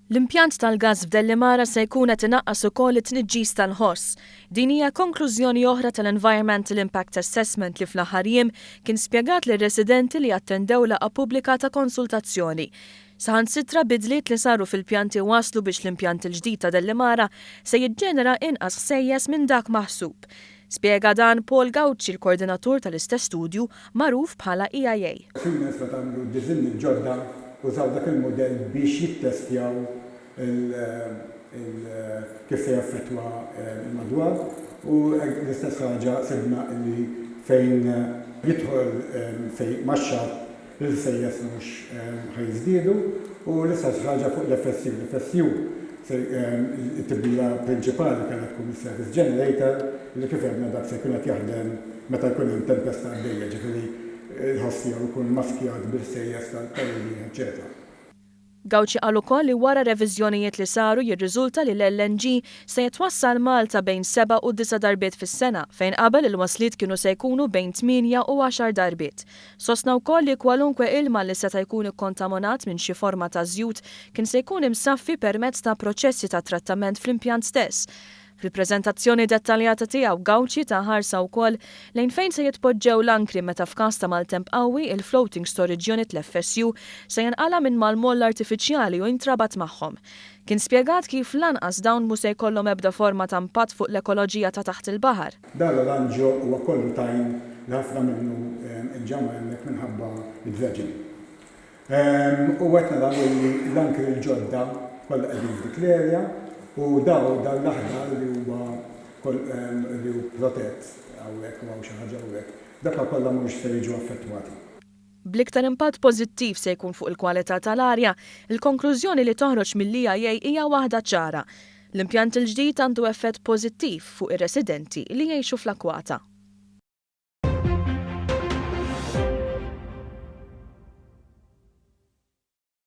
L-impjant tal-gas f'Dellimara se jkun qed inaqqas ukoll it-tniġġis tal-ħoss. Din hija konklużjoni oħra tal-Environmental Impact Assessment li fl-aħħar jiem kien spjegat lir-residenti li attendew laqgħa pubblika ta' konsultazzjoni. Saħansitra bidliet li saru fil-pjanti waslu biex l-impjant il-ġdid ta' Dellimara se jiġġenera inqas ħsejjes minn dak maħsub. Spjega dan Paul Gauci, il-koordinatur tal-istess studju magħruf bħala EIA. Użaw dak il-modell biex jittestjaw kif se jaffettwa il-madwar u l-istess ħaġa sibna li fejn jidħol fejn maxxar l-sejjes mhux ħajżdiedu u l-istess ħaġa fuq l-FSU. L-FSU it-tibdila prinċipali kellha tkun is-service generator li kif għedna dak se jkun qed jaħdem meta jkun hemm tempesta għaddejja, ġifieri il-ħossija jkun maskjat bil-sejjes tal-linja, eċetera. Gauci qal ukoll li wara reviżjonijiet li saru jirriżulta li l-LNG se jitwassal Malta bejn 7 u 9 darbiet fis-sena, fejn qabel il-wasliet kienu se jkunu bejn 8 u 10 darbiet. Sostna wkoll li kwalunkwe ilma li seta' jkun ikkontaminat minn xi forma ta' żjud kien se jkun imsaffi permezz ta' proċessi ta' trattament fl-impjant stess. Fil-preżentazzjoni dettaljata tiegħu Gauci ta' ħarsa wkoll lejn fejn se jitpoġġew l-ankri meta f'każ ta' maltemp qawwi il-floating storage unit l-FSU se jinqala minn mal-moll artifiċjali u jintrabat magħhom. Kien spjegat kif lanqas dawn mhux se jkollhom ebda forma ta' impatt fuq l-ekoloġija ta' taħt il-baħar. Dan l-arranġo huwa kollu tajn li ħafna minnu nġamma hemmhekk minħabba id-dredging. U qed naraw li l-ankri l-ġodda kollha qegħdin f'dik l-erja u daw l-aħdar li huwa protett hawnhekk u xi ħaġa hawnhekk. Dak kollha mhux se jiġu affettwati. Bl-iktar impatt pożittiv se jkun fuq il-kwalità tal-arja, il-konklużjoni li toħroġ mill-EIA hija waħda ċara. L-impjant il-ġdid għandu effett pożittiv fuq ir-residenti li jgħixu fl-Akwata.